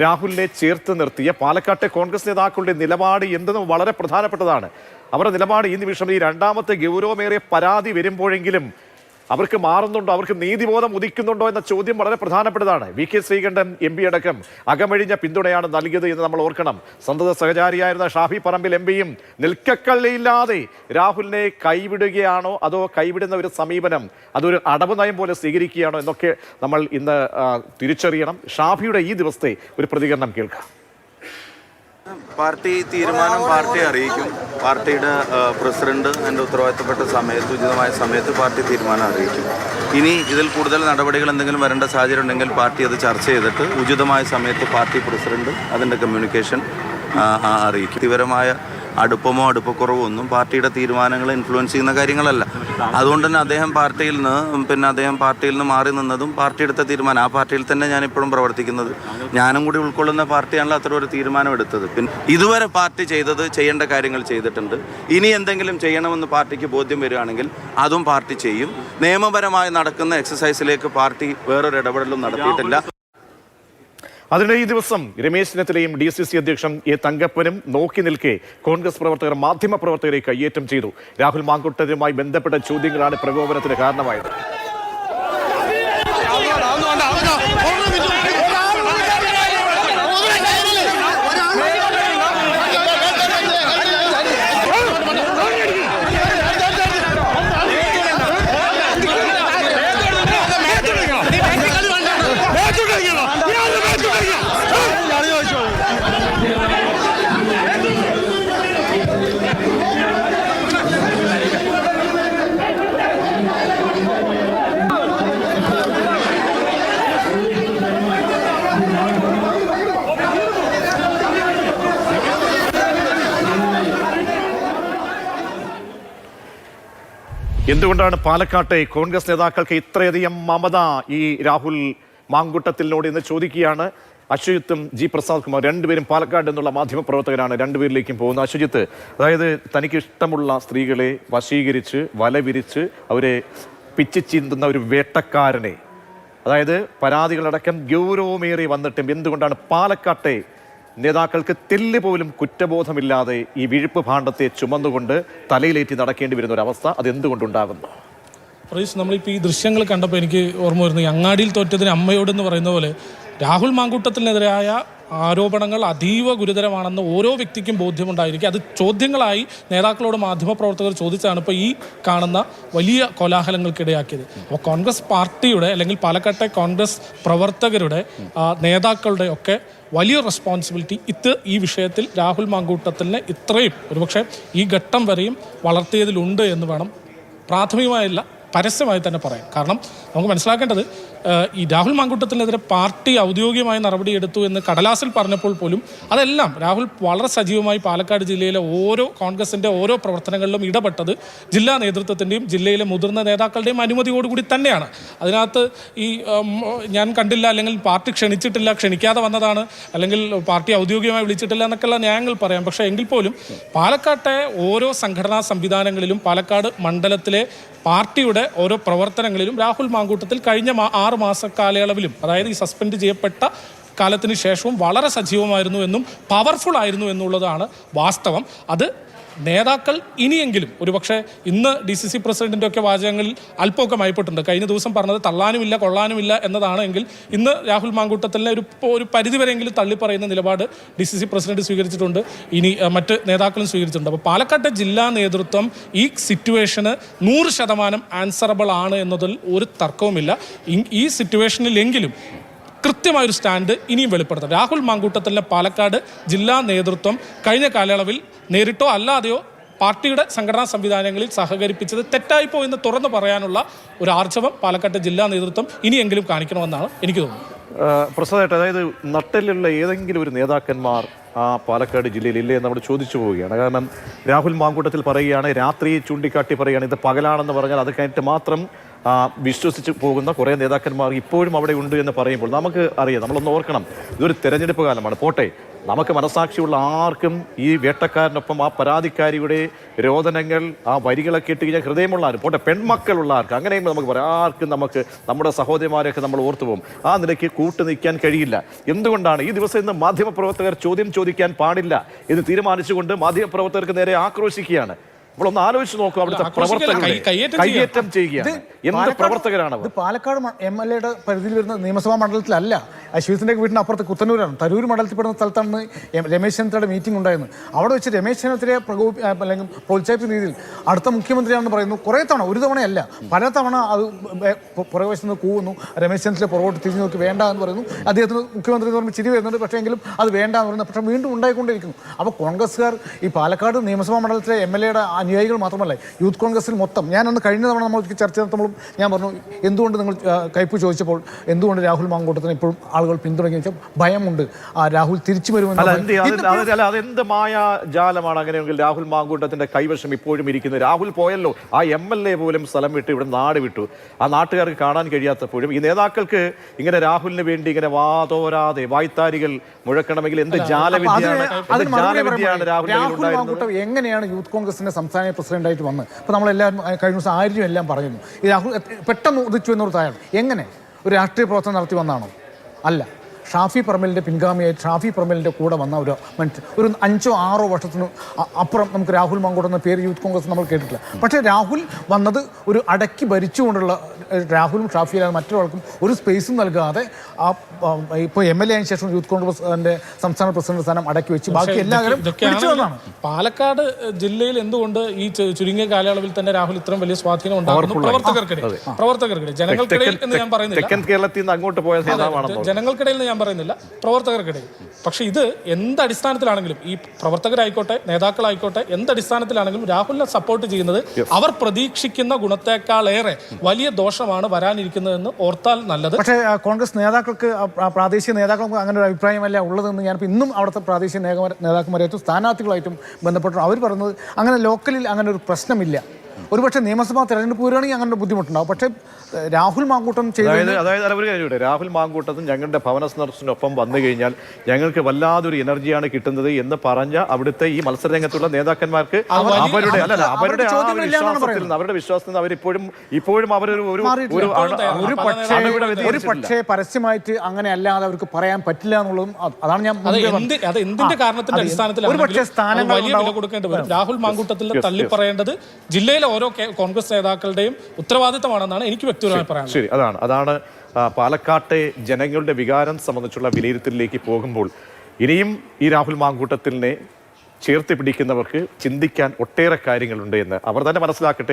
രാഹുലിനെ ചേർത്ത് നിർത്തിയ പാലക്കാട്ടെ കോൺഗ്രസ് നേതാക്കളുടെ നിലപാട് എന്തെന്ന് വളരെ പ്രധാനപ്പെട്ടതാണ്. അവരുടെ നിലപാട് ഈ നിമിഷം ഈ രണ്ടാമത്തെ ഗൗരവമേറിയ പരാതി വരുമ്പോഴെങ്കിലും അവർക്ക് മാറുന്നുണ്ടോ, അവർക്ക് നീതിബോധം ഉദിക്കുന്നുണ്ടോ എന്ന ചോദ്യം വളരെ പ്രധാനപ്പെട്ടതാണ്. വി.കെ. ശ്രീകണ്ഠൻ MP അടക്കം അകമഴിഞ്ഞ പിന്തുണയാണ് നൽകിയത് എന്ന് നമ്മൾ ഓർക്കണം. സന്തത സഹചാരിയായിരുന്ന ഷാഫി പറമ്പിൽ MP നിൽക്കക്കള്ളിയില്ലാതെ രാഹുലിനെ കൈവിടുകയാണോ അതോ കൈവിടുന്ന ഒരു സമീപനം അതൊരു അടവ് നയം പോലെ സ്വീകരിക്കുകയാണോ എന്നൊക്കെ നമ്മൾ ഇന്ന് തിരിച്ചറിയണം. ഷാഫിയുടെ ഈ ദിവസത്തെ ഒരു പ്രതികരണം കേൾക്കാം. പാർട്ടി തീരുമാനം പാർട്ടിയെ അറിയിക്കും. പാർട്ടിയുടെ പ്രസിഡന്റ് അതിൻ്റെ ഉത്തരവാദിത്തപ്പെട്ട സമയത്ത്, ഉചിതമായ സമയത്ത് പാർട്ടി തീരുമാനം അറിയിക്കും. ഇനി ഇതിൽ കൂടുതൽ നടപടികൾ എന്തെങ്കിലും വരേണ്ട സാഹചര്യം ഉണ്ടെങ്കിൽ പാർട്ടി അത് ചർച്ച ചെയ്തിട്ട് ഉചിതമായ സമയത്ത് പാർട്ടി പ്രസിഡന്റ് അതിൻ്റെ കമ്മ്യൂണിക്കേഷൻ അറിയിക്കും. വ്യക്തിപരമായ അടുപ്പമോ അടുപ്പക്കുറവോ ഒന്നും പാർട്ടിയുടെ തീരുമാനങ്ങളെ ഇൻഫ്ലുവൻസ് ചെയ്യുന്ന കാര്യങ്ങളല്ല. അതുകൊണ്ട് തന്നെ അദ്ദേഹം പാർട്ടിയിൽ നിന്ന് മാറി നിന്നതും പാർട്ടി എടുത്ത തീരുമാനം. ആ പാർട്ടിയിൽ തന്നെ ഞാനിപ്പോഴും പ്രവർത്തിക്കുന്നത്. ഞാനും കൂടി ഉൾക്കൊള്ളുന്ന പാർട്ടിയാണല്ലോ അത്ര ഒരു തീരുമാനം എടുത്തത്. പിന്നെ ഇതുവരെ പാർട്ടി ചെയ്യേണ്ട കാര്യങ്ങൾ ചെയ്തിട്ടുണ്ട്. ഇനി എന്തെങ്കിലും ചെയ്യണമെന്ന് പാർട്ടിക്ക് ബോധ്യം വരികയാണെങ്കിൽ അതും പാർട്ടി ചെയ്യും. നിയമപരമായി നടക്കുന്ന എക്സസൈസിലേക്ക് പാർട്ടി വേറൊരു ഇടപെടലും നടത്തിയിട്ടില്ല. അതിനിടെ ഈ ദിവസം രമേശ് ചെന്നിത്തലയും DCC അധ്യക്ഷൻ A. തങ്കപ്പനും നോക്കി നിൽക്കെ കോൺഗ്രസ് പ്രവർത്തകർ മാധ്യമപ്രവർത്തകരെ കയ്യേറ്റം ചെയ്തു. രാഹുൽ മാങ്കുട്ടനുമായി ബന്ധപ്പെട്ട ചോദ്യങ്ങളാണ് പ്രകോപനത്തിന് കാരണമായത്. എന്തുകൊണ്ടാണ് പാലക്കാട്ടെ കോൺഗ്രസ് നേതാക്കൾക്ക് ഇത്രയധികം മമത ഈ രാഹുൽ മാങ്കുട്ടത്തിനോട് എന്ന് ചോദിക്കുകയാണ്. അശ്വജിത്തും G. പ്രസാദ് കുമാർ രണ്ടുപേരും പാലക്കാട് എന്നുള്ള മാധ്യമപ്രവർത്തകരാണ്. രണ്ടുപേരിലേക്കും പോകുന്ന അശ്വജിത്ത്, അതായത് തനിക്ക് ഇഷ്ടമുള്ള സ്ത്രീകളെ വശീകരിച്ച് വലവിരിച്ച് അവരെ പിച്ചിച്ചീന്തുന്ന ഒരു വേട്ടക്കാരനെ, അതായത് പരാതികളടക്കം ഗൗരവമേറി വന്നിട്ടും എന്തുകൊണ്ടാണ് പാലക്കാട്ടെ നേതാക്കൾക്ക് തെല്ല് പോലും കുറ്റബോധമില്ലാതെ ഈ വിഴുപ്പ് ഭാണ്ഡത്തെ ചുമന്നുകൊണ്ട് തലയിലേറ്റി നടക്കേണ്ടി വരുന്ന ഒരു അവസ്ഥ അതെന്തുകൊണ്ടുണ്ടാകുന്നു? പ്രതീഷ്, നമ്മളിപ്പോൾ ഈ ദൃശ്യങ്ങൾ കണ്ടപ്പോൾ എനിക്ക് ഓർമ്മ വരുന്നു, അങ്ങാടിയിൽ തോറ്റതിന് അമ്മയോടെന്ന് പറയുന്ന പോലെ രാഹുൽ മാങ്കൂട്ടത്തിനെതിരായ ആരോപണങ്ങൾ അതീവ ഗുരുതരമാണെന്ന് ഓരോ വ്യക്തിക്കും ബോധ്യമുണ്ടായിരിക്കും. അത് ചോദ്യങ്ങളായി നേതാക്കളോട് മാധ്യമപ്രവർത്തകർ ചോദിച്ചാണ് ഇപ്പോൾ ഈ കാണുന്ന വലിയ കോലാഹലങ്ങൾക്കിടയാക്കിയത്. അപ്പോൾ കോൺഗ്രസ് പാർട്ടിയുടെ അല്ലെങ്കിൽ പാലക്കാട്ടെ കോൺഗ്രസ് പ്രവർത്തകരുടെ നേതാക്കളുടെ ഒക്കെ വലിയ റെസ്പോൺസിബിലിറ്റി ഈ വിഷയത്തിൽ രാഹുൽ മാങ്കൂട്ടത്തിനെ ഇത്രയും ഒരുപക്ഷെ ഈ ഘട്ടം വരെയും വളർത്തിയതിലുണ്ട് എന്ന് വേണം പ്രാഥമികമായല്ല പരസ്യമായി തന്നെ പറയാം. കാരണം നമുക്ക് മനസ്സിലാക്കേണ്ടത് ഈ രാഹുൽ മാങ്കൂട്ടത്തിനെതിരെ പാർട്ടി ഔദ്യോഗികമായി നടപടിയെടുത്തു എന്ന് കടലാസിൽ പറഞ്ഞപ്പോൾ പോലും അതെല്ലാം രാഹുൽ വളരെ സജീവമായി പാലക്കാട് ജില്ലയിലെ കോൺഗ്രസിൻ്റെ ഓരോ പ്രവർത്തനങ്ങളിലും ഇടപെട്ടത് ജില്ലാ നേതൃത്വത്തിൻ്റെയും ജില്ലയിലെ മുതിർന്ന നേതാക്കളുടെയും അനുമതിയോടുകൂടി തന്നെയാണ്. അതിനകത്ത് ഈ ഞാൻ കണ്ടില്ല, അല്ലെങ്കിൽ പാർട്ടി ക്ഷണിച്ചിട്ടില്ല, ക്ഷണിക്കാതെ വന്നതാണ്, അല്ലെങ്കിൽ പാർട്ടി ഔദ്യോഗികമായി വിളിച്ചിട്ടില്ല എന്നൊക്കെയുള്ള ന്യായങ്ങൾ പറയാം. പക്ഷേ എങ്കിൽ പോലും പാലക്കാട്ടെ ഓരോ സംഘടനാ സംവിധാനങ്ങളിലും പാലക്കാട് മണ്ഡലത്തിലെ പാർട്ടിയുടെ ഓരോ പ്രവർത്തനങ്ങളിലും രാഹുൽ മാങ്കൂട്ടത്തിൽ കഴിഞ്ഞ 6 മാസ കാലയളവിലും, അതായത് ഈ സസ്പെൻഡ് ചെയ്യപ്പെട്ട കാലത്തിന് ശേഷവും വളരെ സജീവമായിരുന്നു എന്നും പവർഫുൾ ആയിരുന്നു എന്നുള്ളതാണ് വാസ്തവം. അത് നേതാക്കൾ ഇനിയെങ്കിലും ഒരുപക്ഷെ ഇന്ന് DCC പ്രസിഡന്റിൻ്റെ ഒക്കെ വാചകങ്ങളിൽ അല്പമൊക്കെ മയപ്പെട്ടുണ്ട്. കഴിഞ്ഞ ദിവസം പറഞ്ഞത് തള്ളാനുമില്ല കൊള്ളാനുമില്ല എന്നതാണ് എങ്കിൽ ഇന്ന് രാഹുൽ മാങ്കൂട്ടത്തിനെ ഒരു പരിധിവരെയെങ്കിലും തള്ളിപ്പറയുന്ന നിലപാട് DCC പ്രസിഡന്റ് സ്വീകരിച്ചിട്ടുണ്ട്. ഇനി മറ്റ് നേതാക്കളും സ്വീകരിച്ചിട്ടുണ്ട്. അപ്പോൾ പാലക്കാട്ടെ ജില്ലാ നേതൃത്വം ഈ സിറ്റുവേഷന് 100% ആൻസറബിൾ ആണ് എന്നതിൽ ഒരു തർക്കവുമില്ല. ഈ സിറ്റുവേഷനിലെങ്കിലും കൃത്യമായൊരു സ്റ്റാൻഡ് ഇനിയും വെളിപ്പെടുത്തണം. രാഹുൽ മാങ്കൂട്ടത്തിലെ പാലക്കാട് ജില്ലാ നേതൃത്വം കഴിഞ്ഞ കാലയളവിൽ നേരിട്ടോ അല്ലാതെയോ പാർട്ടിയുടെ സംഘടനാ സംവിധാനങ്ങളിൽ സഹകരിപ്പിച്ചത് തെറ്റായിപ്പോ എന്ന് തുറന്നു പറയാനുള്ള ഒരു ആർജവം പാലക്കാട്ടെ ജില്ലാ നേതൃത്വം ഇനിയെങ്കിലും കാണിക്കണമെന്നാണ് എനിക്ക് തോന്നുന്നത്. പ്രസാദായിട്ട്, അതായത് നട്ടലുള്ള ഏതെങ്കിലും ഒരു നേതാക്കന്മാർ പാലക്കാട് ജില്ലയിൽ ഇല്ലേ എന്ന് നമ്മൾ ചോദിച്ചു പോവുകയാണ്. കാരണം രാഹുൽ മാങ്കൂട്ടത്തിൽ പറയുകയാണ്, രാത്രി ചൂണ്ടിക്കാട്ടി പറയുകയാണ് ഇത് പകലാണെന്ന് പറഞ്ഞാൽ അത് കഴിഞ്ഞിട്ട് മാത്രം വിശ്വസിച്ച് പോകുന്ന കുറേ നേതാക്കന്മാർ ഇപ്പോഴും അവിടെ ഉണ്ട് എന്ന് പറയുമ്പോൾ നമുക്ക് അറിയാം, നമ്മളൊന്ന് ഓർക്കണം, ഇതൊരു തെരഞ്ഞെടുപ്പ് കാലമാണ്. പോട്ടെ, നമുക്ക് മനസാക്ഷിയുള്ള ആർക്കും ഈ വേട്ടക്കാരനൊപ്പം ആ പരാതിക്കാരിയുടെ രോദനങ്ങൾ ആ വരികളൊക്കെ ഇട്ട് കഴിഞ്ഞാൽ ഹൃദയമുള്ള ആരും പോട്ടെ, പെൺമക്കളുള്ള ആർക്ക് അങ്ങനെയും നമുക്ക് പറയാം, ആർക്കും നമുക്ക് നമ്മുടെ സഹോദരിമാരെയൊക്കെ നമ്മൾ ഓർത്തു പോകും. ആ നിലയ്ക്ക് കൂട്ടു നിൽക്കാൻ കഴിയില്ല. എന്തുകൊണ്ടാണ് ഈ ദിവസം ഇന്ന് മാധ്യമപ്രവർത്തകർ ചോദ്യം ചോദിക്കാൻ പാടില്ല എന്ന് തീരുമാനിച്ചുകൊണ്ട് മാധ്യമപ്രവർത്തകർക്ക് നേരെ ആക്രോശിക്കുകയാണ്? അപ്പോൾ ഒന്ന് ആലോചിച്ച് നോക്കൂ, അവിടുത്തെ പ്രവർത്തകരുടെ കയ്യേറ്റം ചെയ്യുകയാണ്. എന്ത് പ്രവർത്തകരാണ് അവർ? ഇത് പാലക്കാട് MLA യുടെ പരിധിയിൽ വരുന്ന നിയമസഭാ മണ്ഡലത്തിലല്ല. അശ്വതിന്റെ വീടിന് അപ്പുറത്ത് കുത്തന്നൂരാണ്, തരൂർ മണ്ഡലത്തിൽപ്പെടുന്ന സ്ഥലത്താണ് രമേശ് ചെന്നിത്തലയുടെ മീറ്റിംഗ് ഉണ്ടായിരുന്നു. അവിടെ വെച്ച് രമേശ് ചെന്നിത്തലയെ അല്ലെങ്കിൽ പ്രോത്സാഹിപ്പിക്കുന്ന രീതിയിൽ അടുത്ത മുഖ്യമന്ത്രിയാണെന്ന് പറയുന്നു. കുറേ തവണ, ഒരു തവണയല്ല പല തവണ അത് പുറകുവശത്ത് നിന്ന് കൂവുന്നു. രമേശ് ചെന്നിത്തല പുറകോട്ട് തിരിഞ്ഞു നോക്കി വേണ്ട എന്ന് പറയുന്നു. അദ്ദേഹത്തിന് മുഖ്യമന്ത്രി എന്ന് പറയുമ്പോൾ ചിരി വരുന്നുണ്ട്, പക്ഷേ എങ്കിലും അത് വേണ്ട എന്ന് പറയുന്നത് പക്ഷേ വീണ്ടും ഉണ്ടായിക്കൊണ്ടിരിക്കുന്നു. അപ്പോൾ കോൺഗ്രസ്സുകാർ ഈ പാലക്കാട് നിയമസഭാ മണ്ഡലത്തിലെ MLA യുടെ അനുയായികൾ മാത്രമല്ല, യൂത്ത് കോൺഗ്രസിൽ മൊത്തം, ഞാനന്ന് കഴിഞ്ഞ തവണ നമ്മൾ ചർച്ച നടത്തുമ്പോഴും ഞാൻ പറഞ്ഞു, എന്തുകൊണ്ട് നിങ്ങൾ കയ്പ് ചോദിച്ചപ്പോൾ എന്തുകൊണ്ട് രാഹുൽ മാങ്കൂട്ടത്തിന് ഇപ്പോഴും ആളുകൾ പിന്തുണയ്ക്കുന്ന വെച്ചാൽ ഭയമുണ്ട്, രാഹുൽ തിരിച്ചു വരുമെന്ന്. അതെന്ത് മായാജാലമാണ് അങ്ങനെയെങ്കിൽ രാഹുൽ മാങ്കൂട്ടത്തിന്റെ കൈവശം ഇപ്പോഴും ഇരിക്കുന്നത്? രാഹുൽ പോയല്ലോ, ആ MLA പോലും സ്ഥലം വിട്ട് ഇവിടെ നാട് വിട്ടു. ആ നാട്ടുകാർക്ക് കാണാൻ കഴിയാത്തപ്പോഴും ഈ നേതാക്കൾക്ക് ഇങ്ങനെ രാഹുലിന് വേണ്ടി ഇങ്ങനെ വാതോരാതെ വായ്ത്താരികൾ മുഴക്കണമെങ്കിൽ എന്ത് ജാലവിദ്യയാണ് രാഹുൽ മാങ്കൂട്ടം എങ്ങനെയാണ് യൂത്ത് കോൺഗ്രസിന്റെ സംസ്ഥാന പ്രസിഡന്റായിട്ട് വന്ന്? ഇപ്പോൾ നമ്മളെല്ലാവരും കഴിഞ്ഞ ദിവസം ആരും എല്ലാം പറഞ്ഞിരുന്നു, ഈ രാഹുൽ പെട്ടെന്ന് ഉദിച്ചു എന്നോർത്തായാണ്. എങ്ങനെ ഒരു രാഷ്ട്രീയ പ്രവർത്തനം നടത്തി വന്നാണോ? അല്ല, ഷാഫി പറമ്പലിൻ്റെ പിൻഗാമിയായി ഷാഫി പറമ്പലിൻ്റെ കൂടെ വന്ന ഒരു മനുഷ്യൻ. ഒരു 5 or 6 വർഷത്തിന് അപ്പുറം നമുക്ക് രാഹുൽ മാങ്കൂട്ടം എന്ന പേര് യൂത്ത് കോൺഗ്രസ് നമ്മൾ കേട്ടിട്ടില്ല. പക്ഷേ രാഹുൽ വന്നത് ഒരു അടക്കി ഭരിച്ചുകൊണ്ടുള്ള, രാഹുലും ഷാഫിയിലാതെ മറ്റൊരാൾക്കും ഒരു സ്പേസും നൽകാതെ ആ ഇപ്പോൾ MLA ആയതിനു ശേഷം യൂത്ത് കോൺഗ്രസിൻ്റെ സംസ്ഥാന പ്രസിഡന്റ് സ്ഥാനം അടക്കി വെച്ച് ബാക്കി എല്ലാവരും പിടിച്ചതാണ്. പാലക്കാട് ജില്ലയിൽ എന്തുകൊണ്ട് ഈ ചുരുങ്ങിയ കാലയളവിൽ തന്നെ രാഹുൽ ഇത്രയും വലിയ സ്വാധീനം ഉണ്ടാകുന്നു? പ്രവർത്തകർക്കിടയിൽ, ജനങ്ങൾക്കിടയിൽ എന്ന് ഞാൻ പറയുന്നില്ല, തെക്കൻ കേരളത്തിൽ നിന്ന് അങ്ങോട്ട് പോയ നേതാവാണെന്ന് ജനങ്ങൾക്കിടയിൽ ഞാൻ പറയുന്നില്ല, പ്രവർത്തകർക്കിടയിൽ. പക്ഷെ ഇത് എന്ത് അടിസ്ഥാനത്തിലാണെങ്കിലും, ഈ പ്രവർത്തകരായിക്കോട്ടെ നേതാക്കളായിക്കോട്ടെ, എന്ത് അടിസ്ഥാനത്തിലാണെങ്കിലും രാഹുലിനെ സപ്പോർട്ട് ചെയ്യുന്നത് അവർ പ്രതീക്ഷിക്കുന്ന ഗുണത്തെക്കാളേറെ വലിയ ദോഷമാണ് വരാനിരിക്കുന്നതെന്ന് ഓർത്താൽ നല്ലത്. പക്ഷേ കോൺഗ്രസ് നേതാക്കൾക്ക്, പ്രാദേശിക നേതാക്കൾക്ക് അങ്ങനെ ഒരു അഭിപ്രായമല്ല ഉള്ളതെന്ന് ഞാൻ ഇന്നും അവിടുത്തെ പ്രാദേശിക നേതാക്കന്മാരായിട്ടും സ്ഥാനാർത്ഥികളായിട്ടും ബന്ധപ്പെട്ടു അവർ പറയുന്നത് അങ്ങനെ ലോക്കലിൽ അങ്ങനെ ഒരു പ്രശ്നമില്ല. ഒരുപക്ഷെ നിയമസഭാ തെരഞ്ഞെടുപ്പ് വരികയാണെങ്കിൽ അങ്ങനെ ബുദ്ധിമുട്ടുണ്ടാവും. പക്ഷേ രാഹുൽ മാങ്കൂട്ടം അതായത് രാഹുൽ മാങ്കൂട്ടത്തും ഞങ്ങളുടെ ഭവന സന്ദർശനത്തിനൊപ്പം വന്നു കഴിഞ്ഞാൽ ഞങ്ങൾക്ക് വല്ലാതൊരു എനർജിയാണ് കിട്ടുന്നത് എന്ന് പറഞ്ഞ അവിടുത്തെ ഈ മത്സരരംഗത്തുള്ള നേതാക്കന്മാർക്ക് അവരുടെ വിശ്വാസത്തിൽ അവരിപ്പോഴും ഒരു പക്ഷേ പരസ്യമായിട്ട് അങ്ങനെ അല്ലാതെ അവർക്ക് പറയാൻ പറ്റില്ല എന്നുള്ളതും അതാണ് ഞാൻ എന്തിന്റെ കാരണത്തിന്റെ അടിസ്ഥാനത്തിലാണ് വലിയ വില കൊടുക്കേണ്ടി വരും. രാഹുൽ മാങ്കൂട്ടത്തിൽ തള്ളി പറയേണ്ടത് ജില്ലയിലെ ഓരോ കോൺഗ്രസ് നേതാക്കളുടെയും ഉത്തരവാദിത്തമാണെന്നാണ് എനിക്ക് വ്യക്തിപരമായി പറയാനുള്ളത്. ശരി, അതാണ് പാലക്കാട്ടെ ജനങ്ങളുടെ വികാരം സംബന്ധിച്ചുള്ള വിലയിരുത്തലിലേക്ക് പോകുമ്പോൾ ഇനിയും ഈ രാഹുൽ മാങ്കൂട്ടത്തിനെ ചേർത്ത് പിടിക്കുന്നവർക്ക് ചിന്തിക്കാൻ ഒട്ടേറെ കാര്യങ്ങളുണ്ട് എന്ന് അവർ തന്നെ മനസ്സിലാക്കട്ടെ.